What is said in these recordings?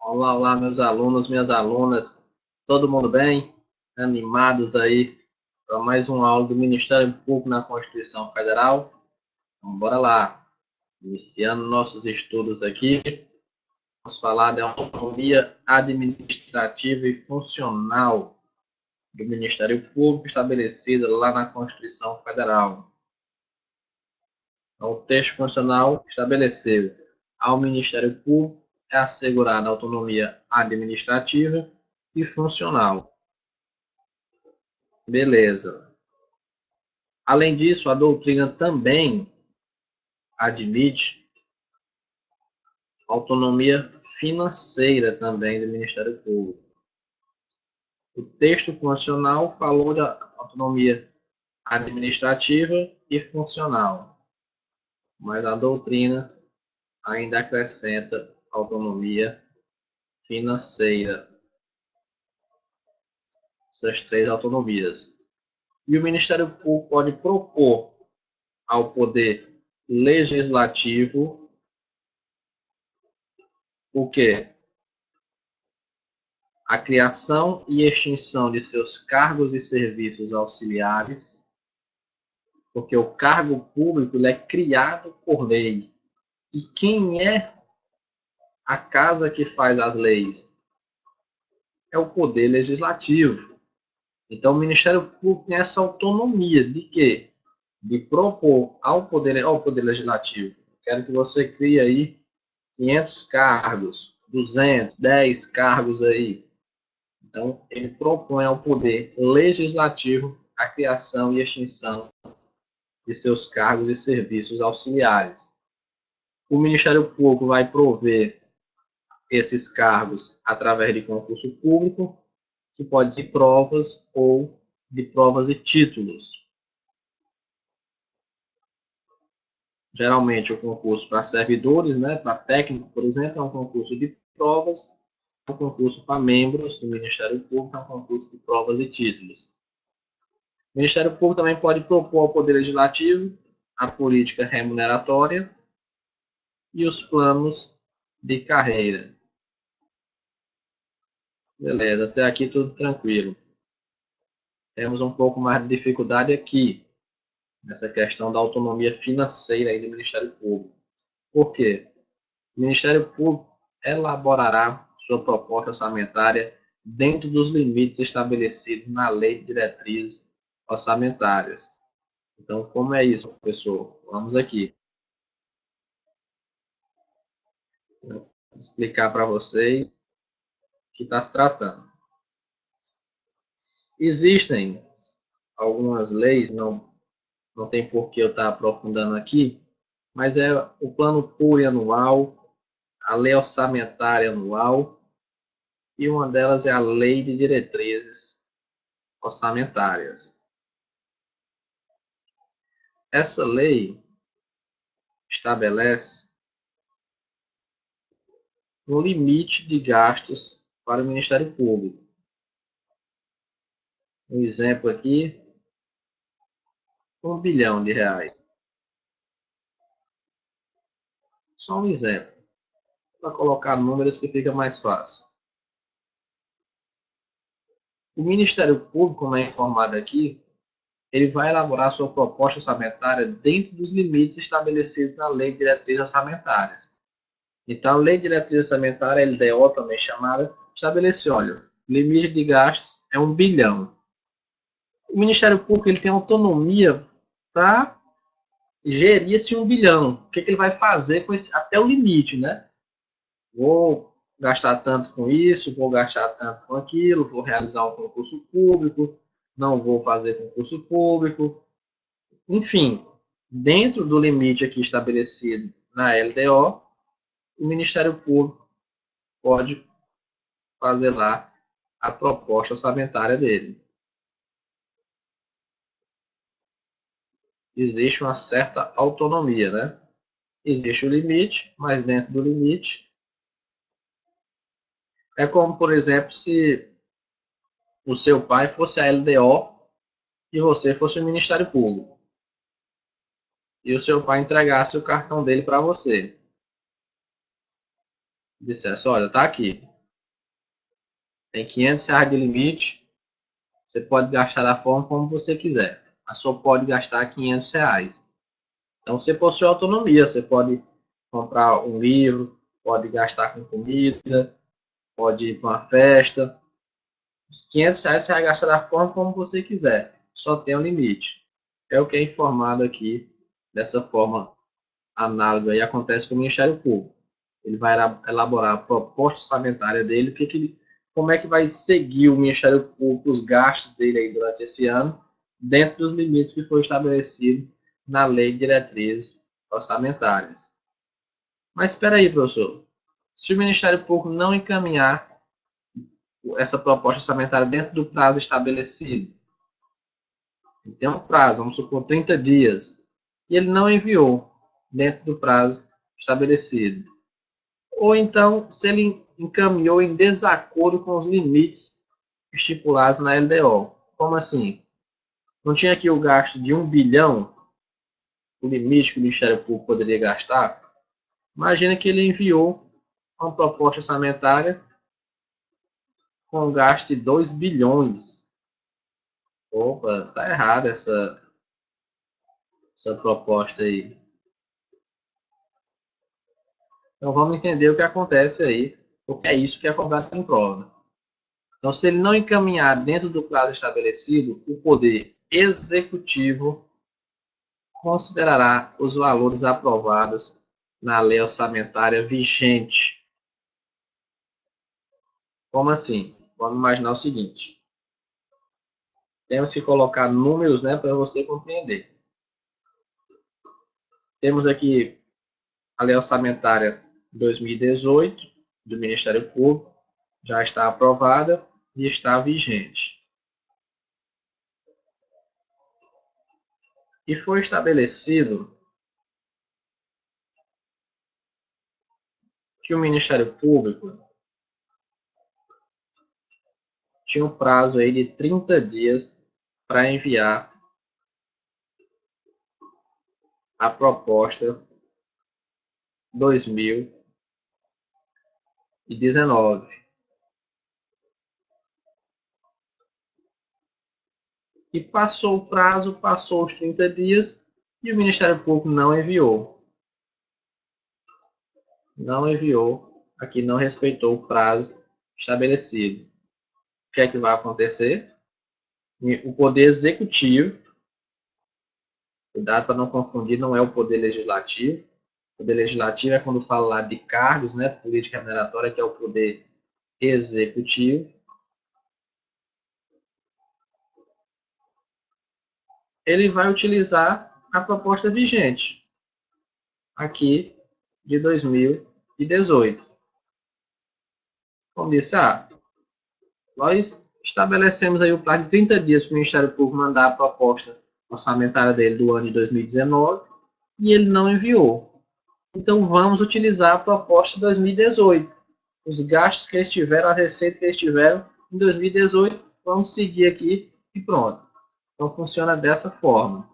Olá, olá, meus alunos, minhas alunas, todo mundo bem? Animados aí para mais uma aula do Ministério Público na Constituição Federal? Então, bora lá. Iniciando nossos estudos aqui, vamos falar da autonomia administrativa e funcional do Ministério Público estabelecida lá na Constituição Federal. Então, o texto constitucional estabeleceu ao Ministério Público é assegurada a autonomia administrativa e funcional. Beleza. Além disso, a doutrina também admite autonomia financeira também do Ministério Público. O texto constitucional falou de autonomia administrativa e funcional, mas a doutrina ainda acrescenta autonomia financeira. Essas três autonomias. E o Ministério Público pode propor ao Poder Legislativo o quê? A criação e extinção de seus cargos e serviços auxiliares, porque o cargo público ele é criado por lei. E quem é a casa que faz as leis? É o Poder Legislativo. Então, o Ministério Público tem essa autonomia de quê? De propor ao Poder Legislativo. Quero que você crie aí 500 cargos, 210 cargos aí. Então, ele propõe ao Poder Legislativo a criação e extinção de seus cargos e serviços auxiliares. O Ministério Público vai prover esses cargos através de concurso público, que pode ser provas ou de provas e títulos. Geralmente, o concurso para servidores, né, para técnico, por exemplo, é um concurso de provas. O concurso para membros do Ministério Público é um concurso de provas e títulos. O Ministério Público também pode propor ao Poder Legislativo a política remuneratória e os planos de carreira. Beleza, até aqui tudo tranquilo. Temos um pouco mais de dificuldade aqui, nessa questão da autonomia financeira aí do Ministério Público. Por quê? O Ministério Público elaborará sua proposta orçamentária dentro dos limites estabelecidos na Lei de Diretrizes Orçamentárias. Então, como é isso, professor? Vamos aqui. Vou explicar para vocês o que está se tratando. Existem algumas leis, não tem por que eu estar aprofundando aqui, mas é o plano plurianual, a lei orçamentária anual, e uma delas é a lei de diretrizes orçamentárias. Essa lei estabelece um limite de gastos para o Ministério Público. Um exemplo aqui, R$ 1 bilhão. Só um exemplo, para colocar números que fica mais fácil. O Ministério Público, como é informado aqui, ele vai elaborar sua proposta orçamentária dentro dos limites estabelecidos na Lei de Diretrizes Orçamentárias. Então, a Lei de Diretrizes Orçamentárias, LDO também chamada, estabelece, olha, o limite de gastos é R$ 1 bilhão. O Ministério Público ele tem autonomia para gerir esse 1 bilhão. O que ele vai fazer com esse, até o limite, né? Vou gastar tanto com isso, vou gastar tanto com aquilo, vou realizar um concurso público, não vou fazer concurso público. Enfim, dentro do limite aqui estabelecido na LDO, o Ministério Público pode fazer lá a proposta orçamentária dele. Existe uma certa autonomia, né? Existe o limite, mas dentro do limite é como, por exemplo, se o seu pai fosse a LDO e você fosse o Ministério Público. E o seu pai entregasse o cartão dele para você. Dissesse, olha, tá aqui. tem R$ 500 de limite, você pode gastar da forma como você quiser, mas só pode gastar R$ 500. Então você possui autonomia, você pode comprar um livro, pode gastar com comida, pode ir para uma festa. Os R$ 500 você vai gastar da forma como você quiser, só tem um limite. É o que é informado aqui, dessa forma análoga, e acontece com o Ministério Público. Ele vai elaborar a proposta orçamentária dele, como é que vai seguir o Ministério Público os gastos dele aí durante esse ano, dentro dos limites que foi estabelecido na Lei de Diretrizes Orçamentárias. Mas espera aí, professor. Se o Ministério Público não encaminhar essa proposta orçamentária dentro do prazo estabelecido, ele tem um prazo, vamos supor 30 dias, e ele não enviou dentro do prazo estabelecido. Ou então, se ele encaminhou em desacordo com os limites estipulados na LDO. Como assim? Não tinha aqui o gasto de 1 bilhão, o limite que o Ministério Público poderia gastar? Imagina que ele enviou uma proposta orçamentária com gasto de 2 bilhões. Opa, tá errada essa proposta aí. Então vamos entender o que acontece aí, porque é isso que é cobrado em prova. Então, se ele não encaminhar dentro do prazo estabelecido, o Poder Executivo considerará os valores aprovados na lei orçamentária vigente. Como assim? Vamos imaginar o seguinte. Temos que colocar números, né, para você compreender. Temos aqui a lei orçamentária 2018 do Ministério Público, já está aprovada e está vigente. E foi estabelecido que o Ministério Público tinha um prazo aí de 30 dias para enviar a proposta 2019. E passou o prazo, passou os 30 dias e o Ministério Público não enviou. Não enviou, aqui não respeitou o prazo estabelecido. O que é que vai acontecer? O Poder Executivo, cuidado para não confundir, não é o Poder Legislativo. O Poder Legislativo é quando fala lá de cargos, né, política remuneratória, que é o Poder Executivo. Ele vai utilizar a proposta vigente, aqui de 2018. Como disse, nós estabelecemos aí o prazo de 30 dias para o Ministério Público mandar a proposta orçamentária dele do ano de 2019 e ele não enviou. Então vamos utilizar a proposta de 2018. Os gastos que eles tiveram, a receita que eles tiveram em 2018, vamos seguir aqui e pronto. Então funciona dessa forma.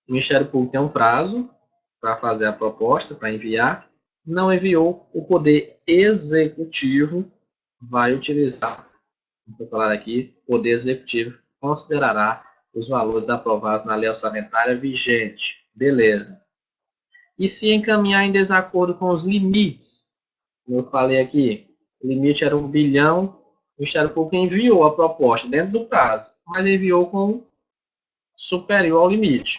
O Ministério Público tem um prazo para fazer a proposta, para enviar. Não enviou, o Poder Executivo vai utilizar, vou falar aqui, o Poder Executivo considerará os valores aprovados na lei orçamentária vigente. Beleza. E se encaminhar em desacordo com os limites, como eu falei aqui, o limite era 1 bilhão, o Ministério Público enviou a proposta dentro do prazo, mas enviou com superior ao limite.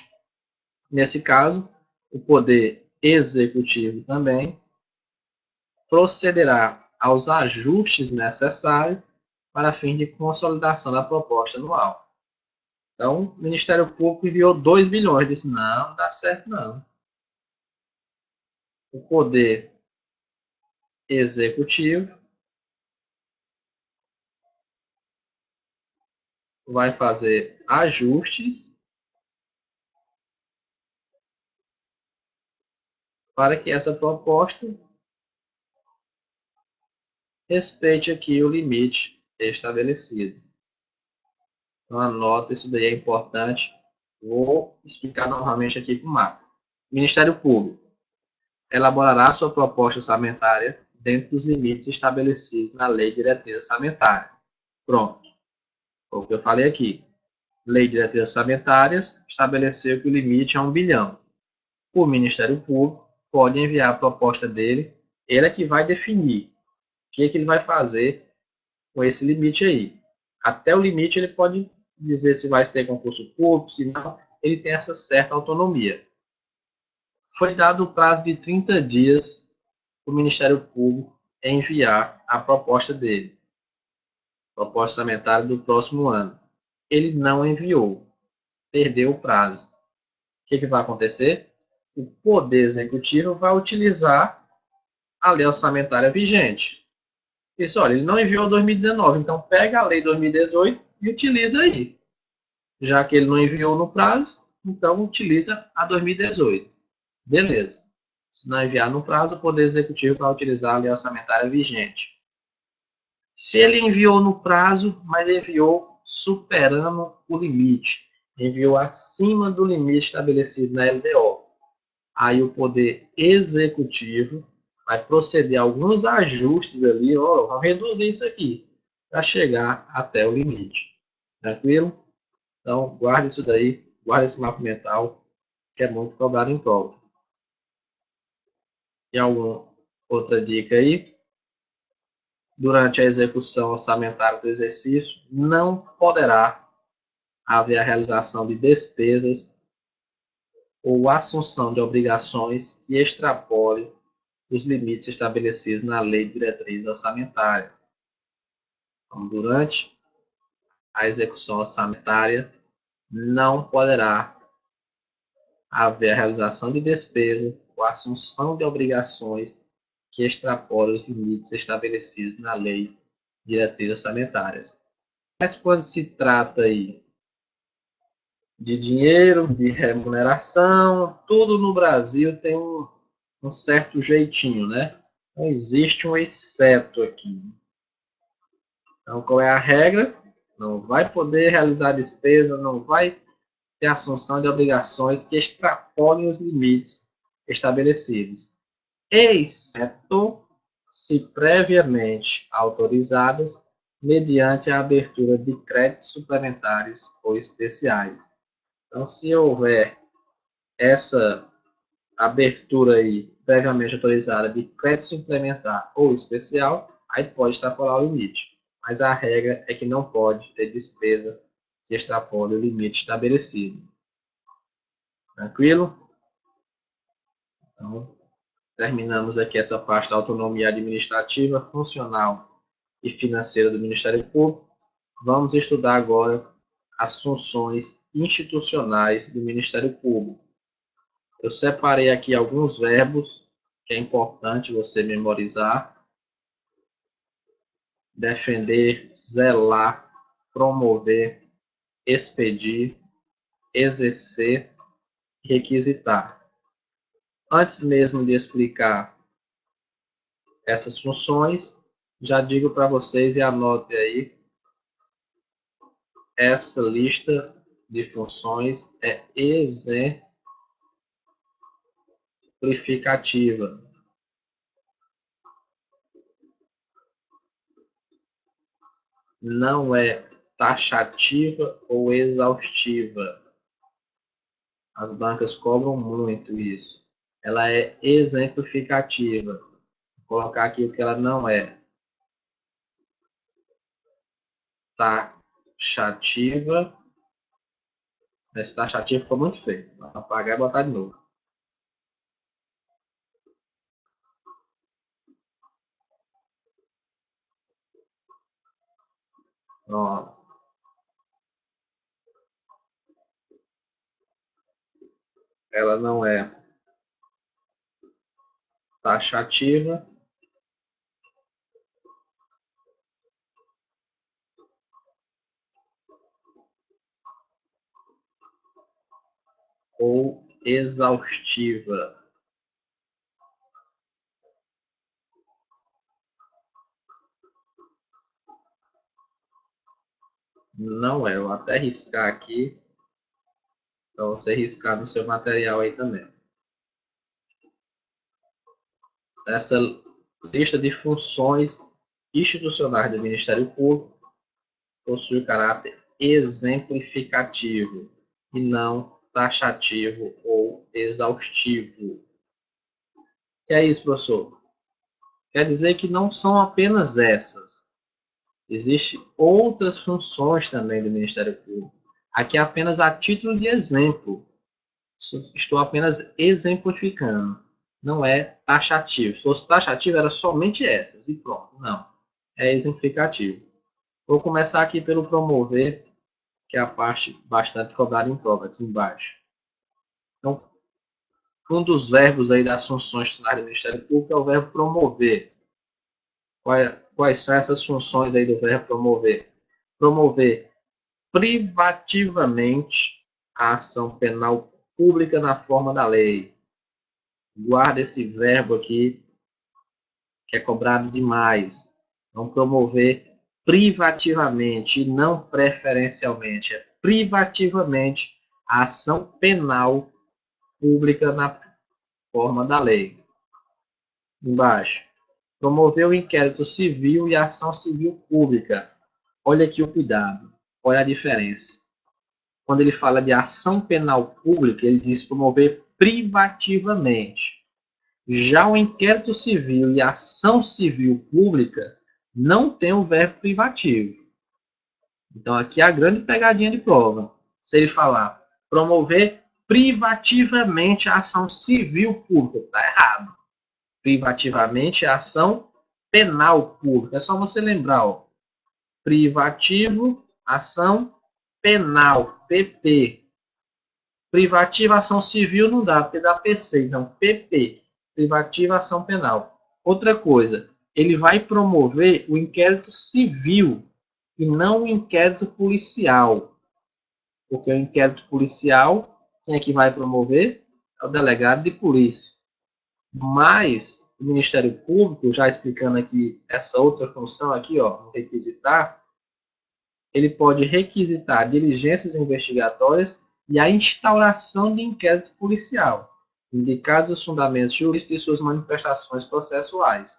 Nesse caso, o Poder Executivo também procederá aos ajustes necessários para fim de consolidação da proposta anual. Então, o Ministério Público enviou 2 bilhões, disse, não dá certo não. O Poder Executivo vai fazer ajustes para que essa proposta respeite aqui o limite estabelecido. Então, anota, isso daí é importante. Vou explicar novamente aqui com o mapa. Ministério Público elaborará sua proposta orçamentária dentro dos limites estabelecidos na Lei de Diretriz Orçamentária. Pronto. Foi o que eu falei aqui. Lei de Diretrizes Orçamentárias estabeleceu que o limite é 1 bilhão. O Ministério Público pode enviar a proposta dele, ele é que vai definir o que ele vai fazer com esse limite aí. Até o limite ele pode dizer se vai ter concurso público, se não, ele tem essa certa autonomia. Foi dado o prazo de 30 dias para o Ministério Público enviar a proposta dele, proposta orçamentária do próximo ano. Ele não enviou, perdeu o prazo. O que vai acontecer? O Poder Executivo vai utilizar a lei orçamentária vigente. Isso, olha, ele não enviou 2019, então pega a lei 2018 e utiliza aí. Já que ele não enviou no prazo, então utiliza a 2018. Beleza. Se não enviar no prazo, o Poder Executivo vai utilizar a lei orçamentária vigente. Se ele enviou no prazo, mas enviou superando o limite, enviou acima do limite estabelecido na LDO, aí o Poder Executivo vai proceder a alguns ajustes ali, vamos reduzir isso aqui, para chegar até o limite. Tranquilo? Então, guarde isso daí, guarde esse mapa mental, que é muito cobrado em prova. E alguma outra dica aí? Durante a execução orçamentária do exercício, não poderá haver a realização de despesas ou assunção de obrigações que extrapolem os limites estabelecidos na Lei de Diretriz Orçamentária. Então, durante a execução orçamentária, não poderá haver a realização de despesa ou assunção de obrigações que extrapolem os limites estabelecidos na Lei de Diretrizes Orçamentárias. Mas quando se trata aí de dinheiro, de remuneração, tudo no Brasil tem um certo jeitinho, né? Não existe um exceto aqui. Então, qual é a regra? Não vai poder realizar despesa, não vai ter assunção de obrigações que extrapolem os limites estabelecidos, exceto se previamente autorizadas mediante a abertura de créditos suplementares ou especiais. Então, se houver essa abertura aí previamente autorizada de crédito suplementar ou especial, aí pode extrapolar o limite. Mas a regra é que não pode ter despesa que extrapole o limite estabelecido. Tranquilo? Então, terminamos aqui essa parte da autonomia administrativa, funcional e financeira do Ministério Público. Vamos estudar agora as funções institucionais do Ministério Público. Eu separei aqui alguns verbos que é importante você memorizar. Defender, zelar, promover, expedir, exercer, requisitar. Antes mesmo de explicar essas funções, já digo para vocês e anote aí, essa lista de funções é exemplificativa. Não é taxativa ou exaustiva. As bancas cobram muito isso. Ela é exemplificativa. Vou colocar aqui o que ela não é. Taxativa. Esse taxativo ficou muito feio. Vou apagar e botar de novo. Pronto. Ela não é taxativa ou exaustiva. Não é. Eu vou até riscar aqui para você riscar no seu material aí também. Essa lista de funções institucionais do Ministério Público possui caráter exemplificativo e não taxativo ou exaustivo. O que é isso, professor? Quer dizer que não são apenas essas. Existem outras funções também do Ministério Público. Aqui é apenas a título de exemplo. Estou apenas exemplificando. Não é taxativo. Se fosse taxativo, era somente essas e pronto. Não. É exemplificativo. Vou começar aqui pelo promover, que é a parte bastante cobrada em prova, aqui embaixo. Então, um dos verbos aí das funções do Ministério Público é o verbo promover. Quais são essas funções aí do verbo promover? Promover privativamente a ação penal pública na forma da lei. Guarda esse verbo aqui, que é cobrado demais. Não promover privativamente e não preferencialmente. É privativamente a ação penal pública na forma da lei. Embaixo. Promover o inquérito civil e a ação civil pública. Olha aqui o cuidado. Olha a diferença. Quando ele fala de ação penal pública, ele diz promover privativamente. Já o inquérito civil e a ação civil pública não tem o verbo privativo. Então, aqui é a grande pegadinha de prova. Se ele falar promover privativamente a ação civil pública, está errado. Privativamente a ação penal pública. É só você lembrar, ó. Privativo, ação penal, PP. Privativa, ação civil não dá, porque dá PC. Então, PP. Privativa, ação penal. Outra coisa, ele vai promover o inquérito civil e não o inquérito policial. Porque o inquérito policial, quem é que vai promover? É o delegado de polícia. Mas o Ministério Público, já explicando aqui essa outra função aqui, ó, requisitar, ele pode requisitar diligências investigatórias e a instauração de inquérito policial, indicados os fundamentos jurídicos de suas manifestações processuais.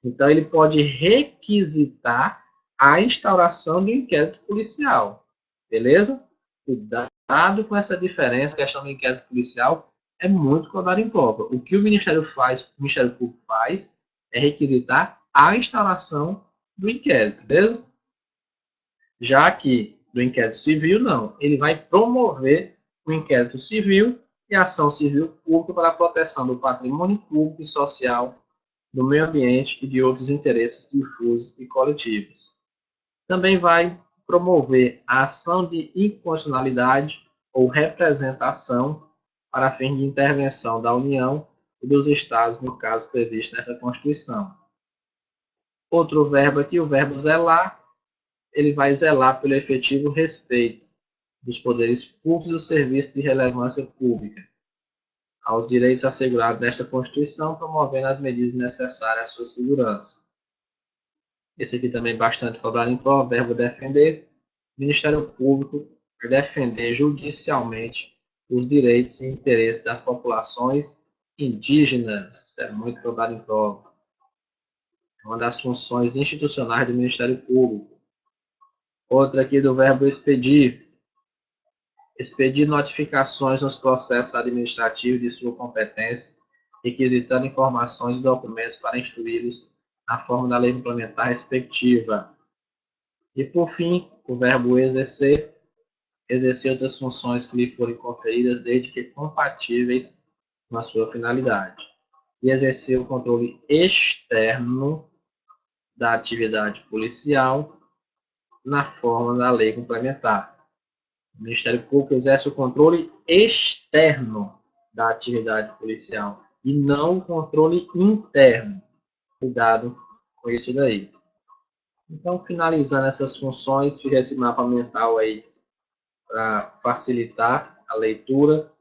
Então, ele pode requisitar a instauração de um inquérito policial. Beleza? Cuidado com essa diferença, a questão do inquérito policial é muito cobrada em prova. O que o Ministério Público faz é requisitar a instauração do inquérito, beleza? Já que do inquérito civil, não. Ele vai promover o inquérito civil e a ação civil pública para a proteção do patrimônio público e social, do meio ambiente e de outros interesses difusos e coletivos. Também vai promover a ação de inconstitucionalidade ou representação para fim de intervenção da União e dos Estados, no caso previsto nesta Constituição. Outro verbo aqui, o verbo zelar, ele vai zelar pelo efetivo respeito dos poderes públicos e do serviço de relevância pública aos direitos assegurados nesta Constituição, promovendo as medidas necessárias à sua segurança. Esse aqui também é bastante cobrado em prova, verbo defender. O Ministério Público vai defender judicialmente os direitos e interesses das populações indígenas. Isso é muito cobrado em prova. É uma das funções institucionais do Ministério Público. Outra aqui do verbo expedir. Expedir notificações nos processos administrativos de sua competência, requisitando informações e documentos para instruí-los na forma da lei complementar respectiva. E, por fim, o verbo exercer, exercer outras funções que lhe forem conferidas, desde que compatíveis com a sua finalidade. E exercer o controle externo da atividade policial na forma da lei complementar. O Ministério Público exerce o controle externo da atividade policial e não o controle interno. Cuidado com isso daí. Então, finalizando essas funções, fiz esse mapa mental aí para facilitar a leitura,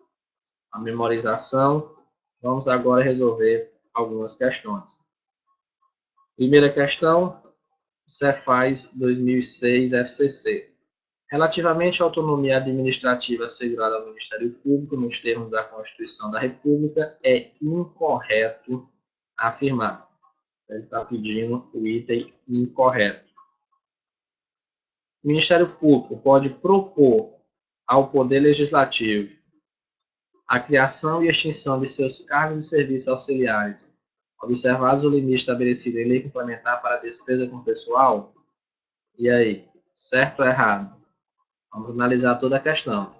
a memorização. Vamos agora resolver algumas questões. Primeira questão, Cefaz 2006 FCC. Relativamente à autonomia administrativa assegurada ao Ministério Público nos termos da Constituição da República, é incorreto afirmar. Ele está pedindo o item incorreto. O Ministério Público pode propor ao Poder Legislativo a criação e extinção de seus cargos e serviços auxiliares, observados o limite estabelecido em lei complementar para a despesa com pessoal? E aí, certo ou errado? Vamos analisar toda a questão.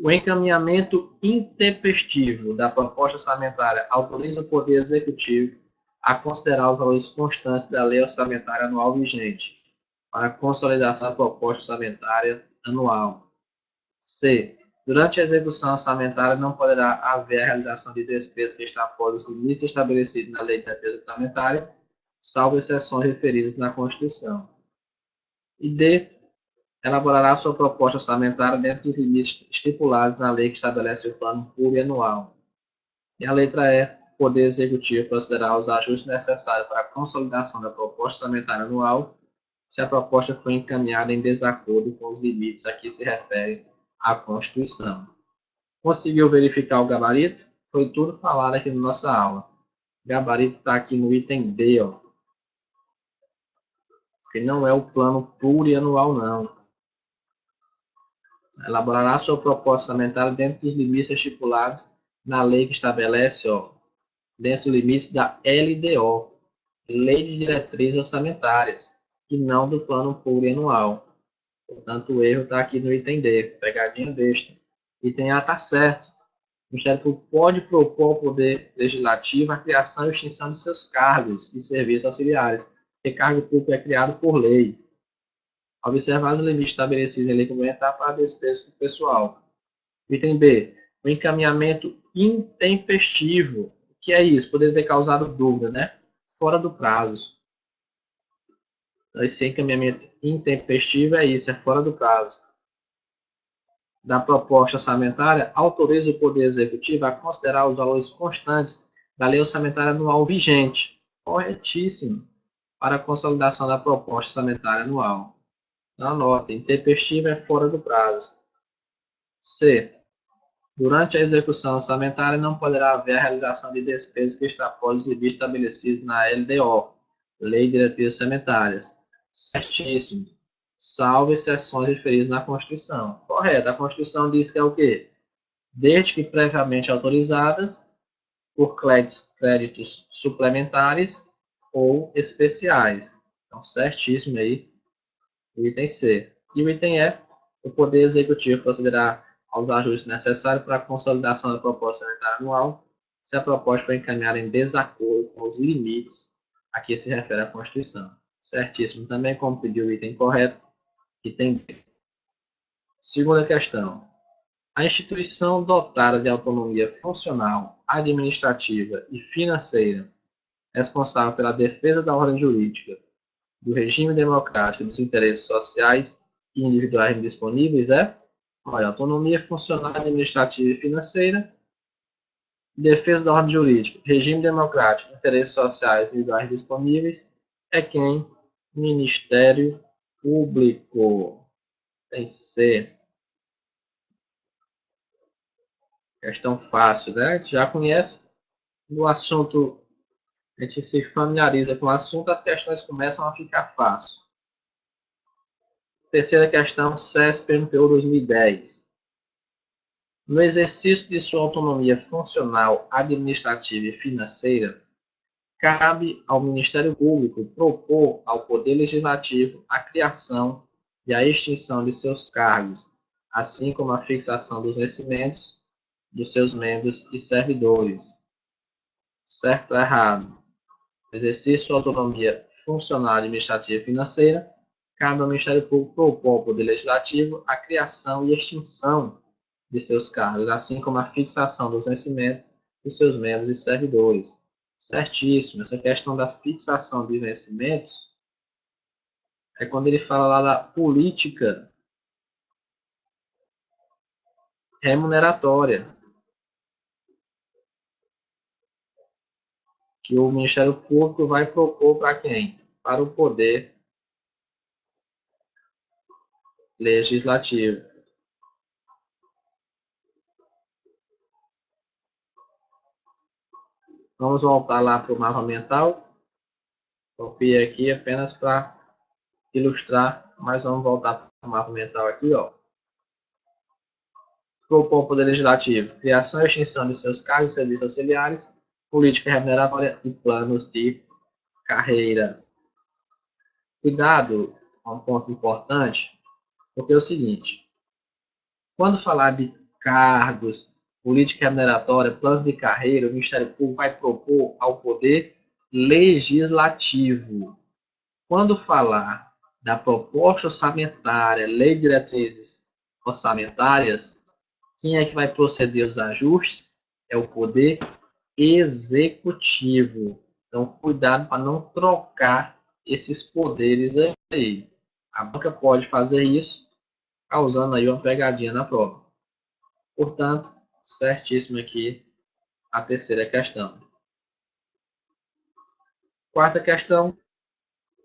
O encaminhamento intempestivo da proposta orçamentária autoriza o Poder Executivo a considerar os valores constantes da lei orçamentária anual vigente para a consolidação da proposta orçamentária anual. C. Durante a execução orçamentária não poderá haver a realização de despesas que extrapolam os limites estabelecidos na lei de despesa orçamentária, salvo exceções referidas na Constituição. E D. Elaborará sua proposta orçamentária dentro dos limites estipulados na lei que estabelece o plano plurianual. E a letra E. O Poder Executivo considerar os ajustes necessários para a consolidação da proposta orçamentária anual, se a proposta for encaminhada em desacordo com os limites a que se refere a Constituição. Conseguiu verificar o gabarito? Foi tudo falado aqui na nossa aula. O gabarito está aqui no item B, ó. Que não é o plano plurianual, não. Elaborará sua proposta orçamentária dentro dos limites estipulados na lei que estabelece, ó, dentro dos limites da LDO, Lei de Diretrizes Orçamentárias, e não do plano plurianual. Portanto, o erro está aqui no item D, pegadinha besta. Item A está certo. O Ministério Público pode propor ao Poder Legislativo a criação e extinção de seus cargos e serviços auxiliares, porque cargo público é criado por lei. Observar os limites estabelecidos em lei complementar para a despesa do pessoal. Item B. O encaminhamento intempestivo. O que é isso? Poderia ter causado dúvida, né? Fora do prazo. Esse encaminhamento intempestivo é isso, é fora do prazo. Da proposta orçamentária, autoriza o Poder Executivo a considerar os valores constantes da lei orçamentária anual vigente. Corretíssimo. Para a consolidação da proposta orçamentária anual. Então, anota, intempestivo é fora do prazo. C. Durante a execução orçamentária, não poderá haver a realização de despesas que extrapolem os limites estabelecidos na LDO, Lei de Diretrizes Orçamentárias. Certíssimo. Salvo exceções referidas na Constituição. Correto. A Constituição diz que é o quê? Desde que previamente autorizadas por créditos suplementares ou especiais. Então, certíssimo aí o item C. E o item E, o Poder Executivo considerar aos ajustes necessários para a consolidação da proposta orçamentária anual, se a proposta for encaminhada em desacordo com os limites a que se refere a Constituição. Certíssimo também, como pediu o item correto, item B. Segunda questão. A instituição dotada de autonomia funcional, administrativa e financeira, responsável pela defesa da ordem jurídica, do regime democrático e dos interesses sociais e individuais disponíveis é, olha, autonomia funcional, administrativa e financeira, defesa da ordem jurídica, regime democrático, interesses sociais e individuais disponíveis, é quem? Ministério Público. Tem C. Questão fácil, né? A gente já conhece o assunto, a gente se familiariza com o assunto, as questões começam a ficar fáceis. Terceira questão, CESP MPU 2010. No exercício de sua autonomia funcional, administrativa e financeira, cabe ao Ministério Público propor ao Poder Legislativo a criação e a extinção de seus cargos, assim como a fixação dos vencimentos dos seus membros e servidores. Certo ou errado? No exercício de sua autonomia funcional, administrativa e financeira, cabe ao Ministério Público propor ao Poder Legislativo a criação e extinção de seus cargos, assim como a fixação dos vencimentos dos seus membros e servidores. Certíssimo. Essa questão da fixação de vencimentos é quando ele fala lá da política remuneratória, que o Ministério Público vai propor para quem? Para o Poder Legislativo. Vamos voltar lá para o mapa mental. Copiei aqui apenas para ilustrar, mas vamos voltar para o mapa mental aqui, ó. Propor o Poder Legislativo, criação e extinção de seus cargos e serviços auxiliares, política remuneratória e planos de carreira. Cuidado, é um ponto importante, porque é o seguinte, quando falar de cargos, política remuneratória, planos de carreira, o Ministério Público vai propor ao Poder Legislativo. Quando falar da proposta orçamentária, lei de diretrizes orçamentárias, quem é que vai proceder os ajustes? É o Poder Executivo. Então, cuidado para não trocar esses poderes aí. A banca pode fazer isso, causando aí uma pegadinha na prova. Portanto, certíssimo aqui a terceira questão. Quarta questão,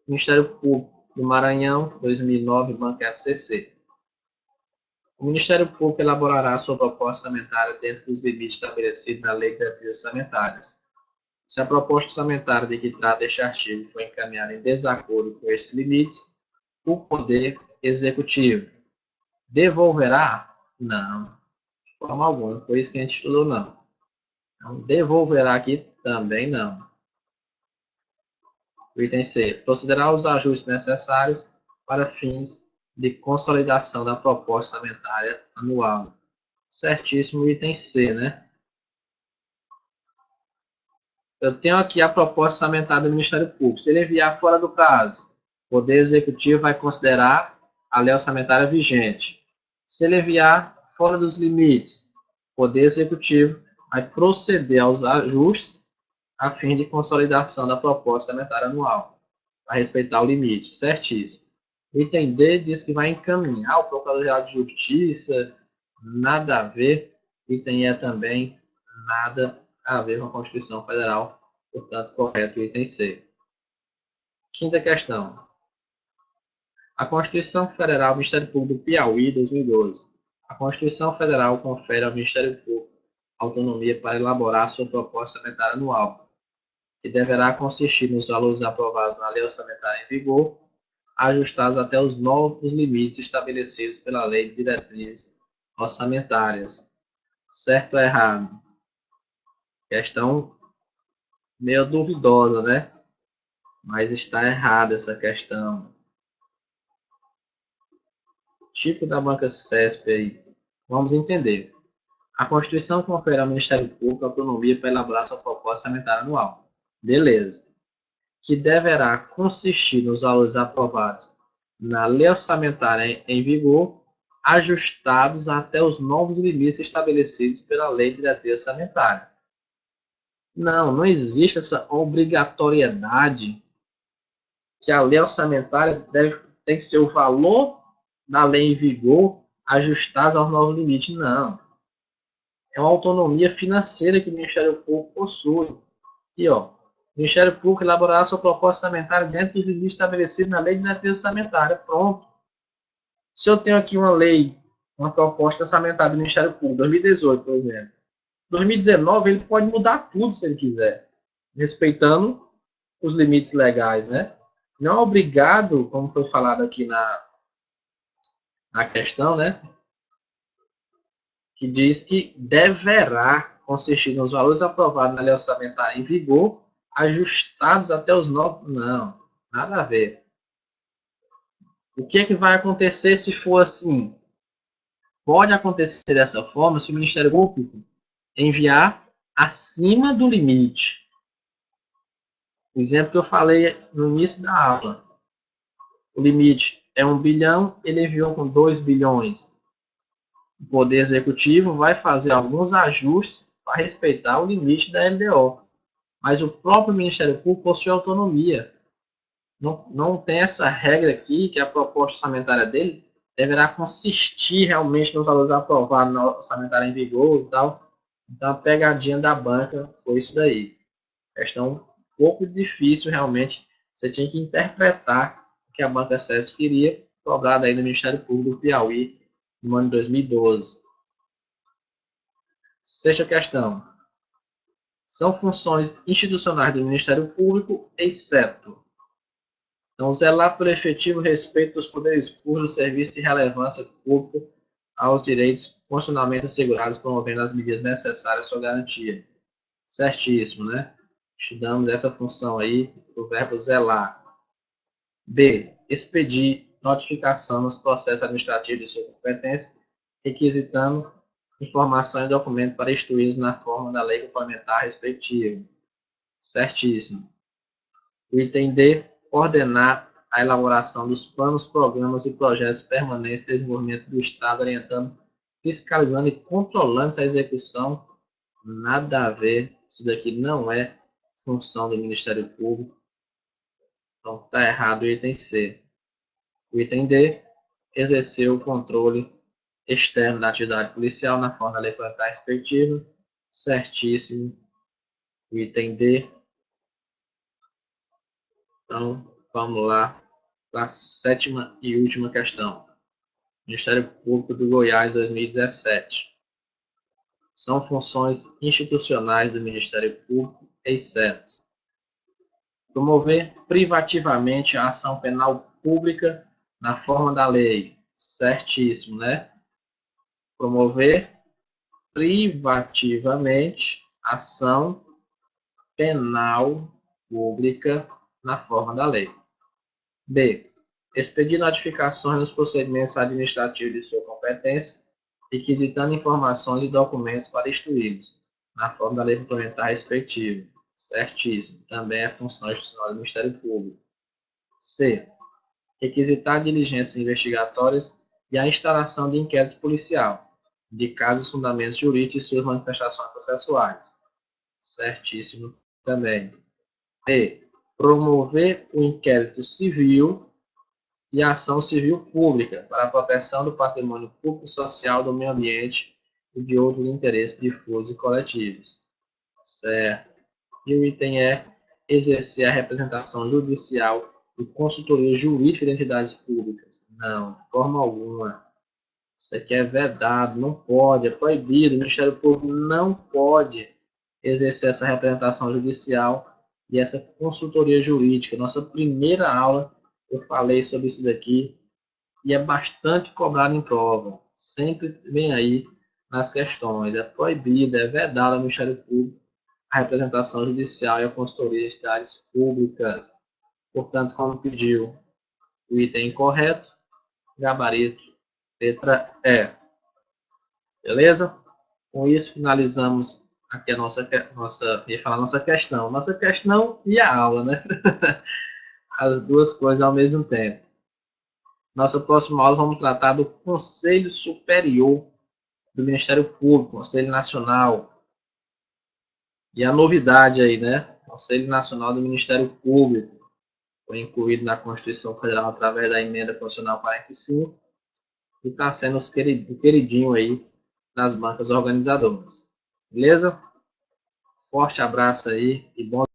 Ministério Público do Maranhão, 2009, Banco FCC. O Ministério Público elaborará sua proposta orçamentária dentro dos limites estabelecidos na Lei de Diretrizes Orçamentárias. Se a proposta orçamentária de que trata este artigo for encaminhada em desacordo com esses limites, o Poder Executivo devolverá? Não, de forma alguma, não foi isso que a gente estudou, não. Então, devolverá aqui também não. O item C. Procederá os ajustes necessários para fins de consolidação da proposta orçamentária anual. Certíssimo, item C, né? Eu tenho aqui a proposta orçamentária do Ministério Público. Se ele enviar fora do prazo, o Poder Executivo vai considerar a lei orçamentária vigente. Se ele enviar fora dos limites, o Poder Executivo vai proceder aos ajustes a fim de consolidação da proposta orçamentária anual, para respeitar o limite. Certíssimo. O item D diz que vai encaminhar o Procurador-Geral de Justiça, nada a ver. Item E também, nada a ver com a Constituição Federal, portanto, correto o item C. Quinta questão. A Constituição Federal, Ministério Público do Piauí, 2012. A Constituição Federal confere ao Ministério Público autonomia para elaborar sua proposta orçamentária anual, que deverá consistir nos valores aprovados na lei orçamentária em vigor, ajustados até os novos limites estabelecidos pela Lei de Diretrizes Orçamentárias. Certo ou errado? Questão meio duvidosa, né? Mas está errada essa questão. Tipo da banca CESP aí. Vamos entender. A Constituição confere ao Ministério Público autonomia para elaborar sua proposta orçamentária anual. Beleza. Que deverá consistir nos valores aprovados na lei orçamentária em vigor, ajustados até os novos limites estabelecidos pela lei de diretriz orçamentária. Não existe essa obrigatoriedade que a lei orçamentária tem que ser o valor da lei em vigor ajustados aos novos limites. Não. É uma autonomia financeira que o Ministério Público possui. Aqui, ó. O Ministério Público elaborará sua proposta orçamentária dentro dos limites estabelecidos na Lei de Diretriz Orçamentária. Pronto. Se eu tenho aqui uma lei, uma proposta orçamentária do Ministério Público, 2018, por exemplo. 2019, ele pode mudar tudo se ele quiser, respeitando os limites legais, né? Não é obrigado, como foi falado aqui na questão, né? Que diz que deverá consistir nos valores aprovados na lei orçamentária em vigor, ajustados até os novos. Não, nada a ver. O que é que vai acontecer se for assim? Pode acontecer dessa forma se o Ministério Público enviar acima do limite. O exemplo que eu falei no início da aula. O limite é 1 bilhão, ele enviou com 2 bilhões. O Poder Executivo vai fazer alguns ajustes para respeitar o limite da LDO. Mas o próprio Ministério Público possui autonomia. Não tem essa regra aqui, que a proposta orçamentária dele deverá consistir realmente nos valores aprovados na orçamentária em vigor e tal. Então, a pegadinha da banca foi isso daí. Questão um pouco difícil, realmente. Você tinha que interpretar o que a banca CESP queria, cobrado aí no Ministério Público do Piauí, no ano de 2012. Sexta questão. São funções institucionais do Ministério Público, exceto. Então, zelar pelo efetivo respeito dos poderes públicos, serviço de relevância pública aos direitos constitucionalmente assegurados, promovendo as medidas necessárias à sua garantia. Certíssimo, né? Estudamos essa função aí, o verbo zelar. B. Expedir notificação nos processos administrativos de sua competência, requisitando informação e documento para instruí-los na forma da lei complementar respectiva. Certíssimo. O item D. Ordenar a elaboração dos planos, programas e projetos permanentes de desenvolvimento do Estado, orientando, fiscalizando e controlando essa execução. Nada a ver, isso daqui não é função do Ministério Público. Então, está errado o item C. O item D, exercer o controle externo da atividade policial na forma da lei complementar respectiva. Certíssimo. O item D. Então, vamos lá para a sétima e última questão. Ministério Público do Goiás, 2017. São funções institucionais do Ministério Público, exceto promover privativamente a ação penal pública na forma da lei. Certíssimo, né? Promover privativamente ação penal pública na forma da lei. B. Expedir notificações nos procedimentos administrativos de sua competência, requisitando informações e documentos para instruí-los, na forma da lei complementar respectiva. Certíssimo. Também é função institucional do Ministério Público. C. Requisitar diligências investigatórias e a instalação de inquérito policial, de casos, fundamentos jurídicos e suas manifestações processuais. Certíssimo também. D. Promover o inquérito civil e a ação civil pública para a proteção do patrimônio público e social, do meio ambiente e de outros interesses difusos e coletivos. Certo. E o item E, exercer a representação judicial e consultoria jurídica de entidades públicas. Não, de forma alguma. Isso aqui é vedado, não pode, é proibido. O Ministério Público não pode exercer essa representação judicial e essa consultoria jurídica. Nossa primeira aula eu falei sobre isso daqui e é bastante cobrado em prova. Sempre vem aí nas questões. É proibido, é vedado ao Ministério Público a representação judicial e a consultoria de entidades públicas. Portanto, como pediu o item incorreto, gabarito, letra E. Beleza? Com isso, finalizamos aqui a nossa questão. Nossa questão e a aula, né? As duas coisas ao mesmo tempo. Nossa próxima aula vamos tratar do Conselho Superior do Ministério Público, Conselho Nacional. E a novidade aí, né? Conselho Nacional do Ministério Público. Foi incluído na Constituição Federal através da Emenda Constitucional 45 e está sendo o queridinho aí das bancas organizadoras. Beleza? Forte abraço aí e bom